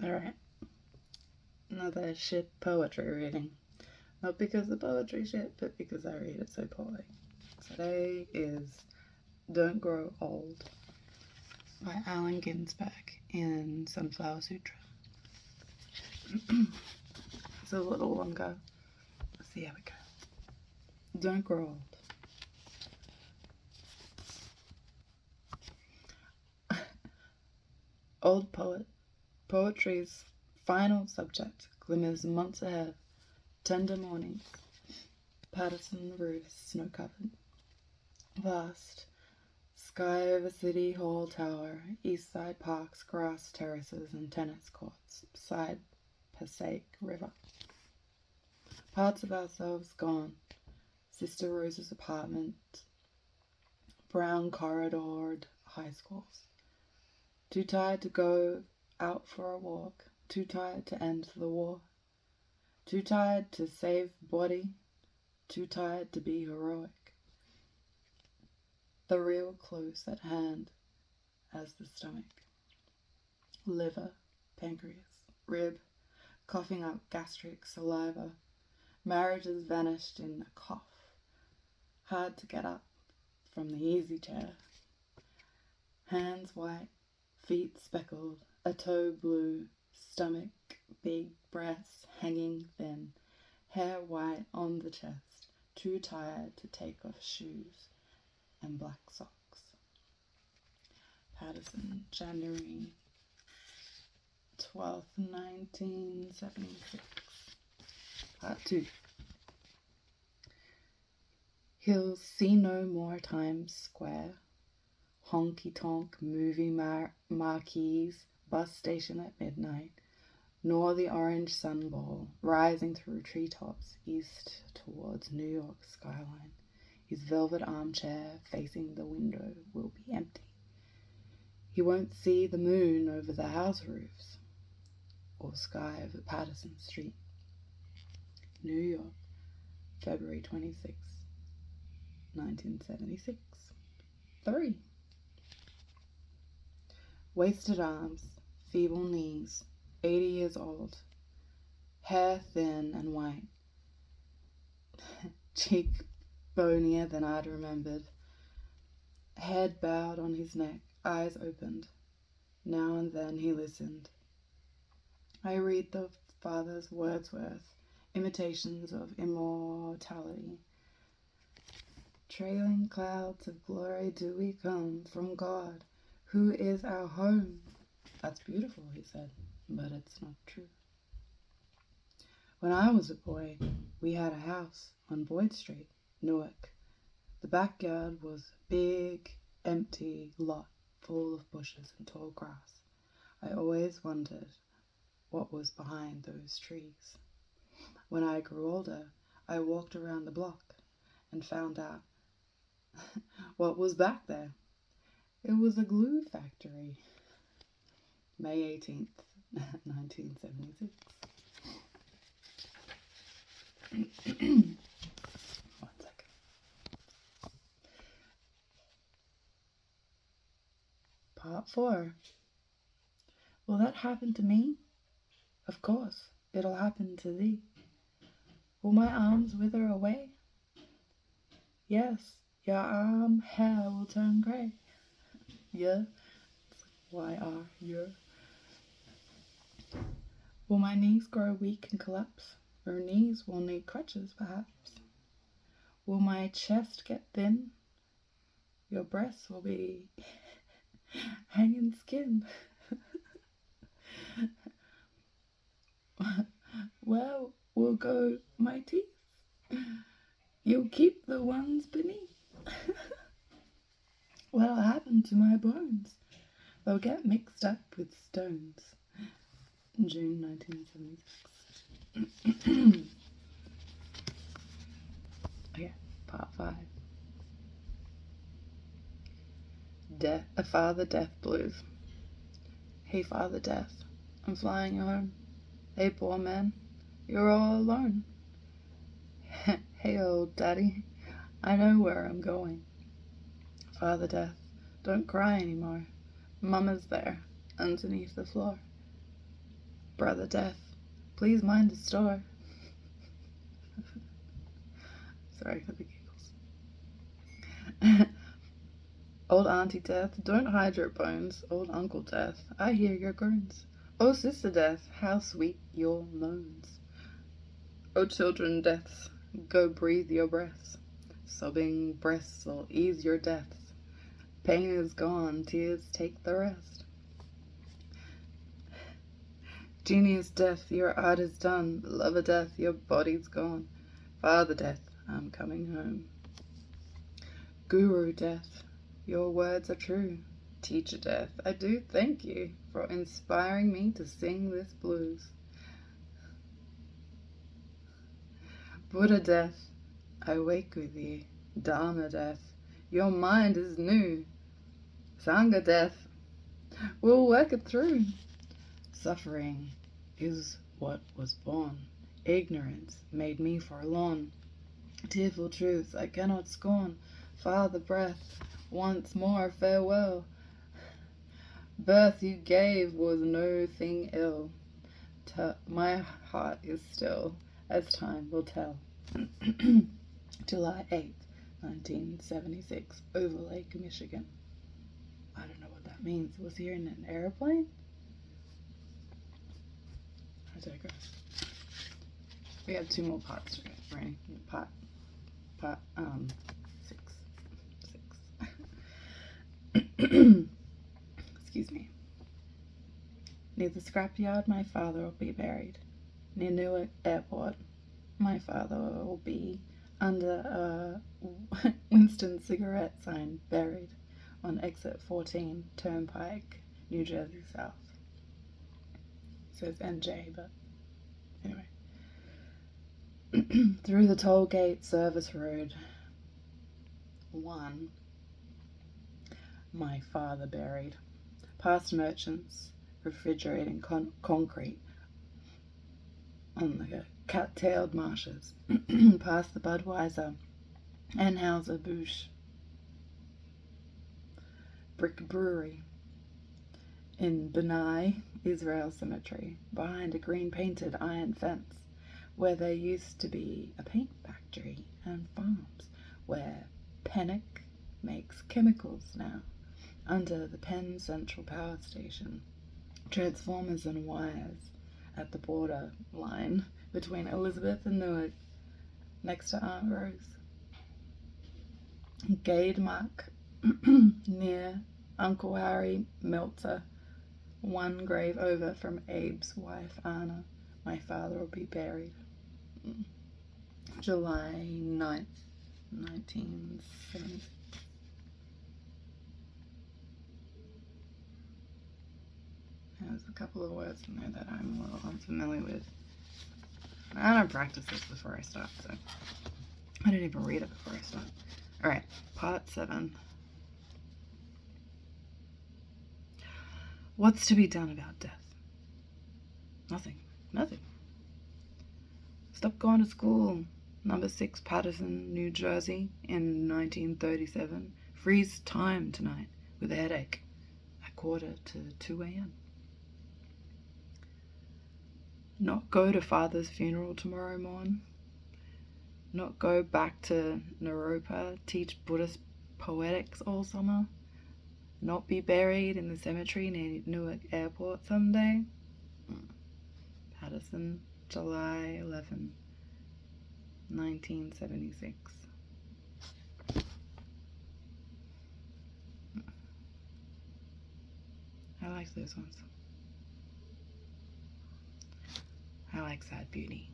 Alright, another shit poetry reading. Not because the poetry shit, but because I read it so poorly. Today is Don't Grow Old by Ginsberg in Sunflower Sutra. It's a little longer. Let's see how we go. Don't grow old. Old poet. Poetry's final subject glimmers months ahead. Tender mornings. Patterson roofs snow-covered. Vast. Sky over City Hall Tower. East Side parks, grass terraces, and tennis courts. Beside Passaic River. Parts of ourselves gone. Sister Rose's apartment. Brown corridored high schools. Too tired to go out for a walk. Too tired to end the war. Too tired to save body. Too tired to be heroic. The real close at hand as the stomach. Liver, pancreas, rib, coughing up gastric saliva. Marriages vanished in a cough. Hard to get up from the easy chair. Hands white, feet speckled, a toe blue, stomach big, breasts hanging thin, hair white on the chest, too tired to take off shoes and black socks. Patterson, January 12th, 1976. Part 2. He'll see no more Times Square, honky-tonk movie marquees, bus station at midnight, nor the orange sun bowl rising through treetops east towards New York's skyline. His velvet armchair facing the window will be empty. He won't see the moon over the house roofs or sky over Patterson Street. New York, February 26, 1976. 3. Wasted arms, feeble knees, 80 years old, hair thin and white, cheek bonier than I'd remembered, head bowed on his neck, eyes opened. Now and then he listened. I read the father's Wordsworth, imitations of immortality. Trailing clouds of glory do we come from God, who is our home. That's beautiful, he said, but it's not true. When I was a boy, we had a house on Boyd Street, Newark. The backyard was a big, empty lot full of bushes and tall grass. I always wondered what was behind those trees. When I grew older, I walked around the block and found out what was back there. It was a glue factory. May 18th, 1976. One second. Part 4. Will that happen to me? Of course, it'll happen to thee. Will my arms wither away? Yes, your arm hair will turn grey. Yeah, Y-R, yeah. Will my knees grow weak and collapse? Your knees will need crutches, perhaps. Will my chest get thin? Your breasts will be hanging skin. Where will go my teeth? You'll keep the ones beneath. What'll happen to my bones? They'll get mixed up with stones. June 1976. Okay, part 5. Father Death Blues. Hey, Father Death, I'm flying home. Hey, poor man, you're all alone. Hey, old daddy, I know where I'm going. Father Death, don't cry anymore. Mama's there, underneath the floor. Brother Death, please mind the store. Sorry for the giggles. Old Auntie Death, don't hide your bones. Old Uncle Death, I hear your groans. Oh, Sister Death, how sweet your moans. Oh, children Deaths, go breathe your breaths. Sobbing breasts will ease your deaths. Pain is gone, tears take the rest. Genius Death, your art is done. Lover Death, your body's gone. Father Death, I'm coming home. Guru Death, your words are true. Teacher Death, I do thank you for inspiring me to sing this blues. Buddha Death, I wake with you. Dharma Death, your mind is new. Sangha Death, we'll work it through. Suffering is what was born. Ignorance made me forlorn. Tearful truths I cannot scorn. Father Breath, once more farewell. Birth you gave was no thing ill. My heart is still, as time will tell. July 8th, 1976, Over Lake, Michigan. I don't know what that means. Was he in an airplane? I digress. We have 2 more parts to go, right? Part 6. Excuse me. Near the scrapyard, my father will be buried. Near Newark Airport, my father will be under a Winston cigarette sign, buried on exit 14, Turnpike, New Jersey South. It says NJ, but anyway. Through the toll gate service road 1, my father buried. Past merchants refrigerating concrete on the cat-tailed marshes. Past the Budweiser Anheuser-Busch brick brewery. In Benai, Israel Cemetery, behind a green-painted iron fence, where there used to be a paint factory and farms, where Pennock makes chemicals now, under the Penn Central Power Station, transformers and wires at the border line between Elizabeth and Newark, next to Aunt Rose. Gademark, near Uncle Harry Meltzer, 1 grave over from Abe's wife Anna. My father will be buried. July 9th, 1970. There's a couple of words in there that I'm a little unfamiliar with. I don't practice this before I start, so I didn't even read it before I start. Alright, part 7. What's to be done about death? Nothing. Stop going to school. Number 6 Patterson, New Jersey, in 1937. Freeze time tonight with a headache at 1:45 a.m. Not go to father's funeral tomorrow morn. Not go back to Naropa, teach Buddhist poetics all summer. Not be buried in the cemetery near Newark Airport someday. Patterson, July 11, 1976. I like those ones. I like Sad Beauty.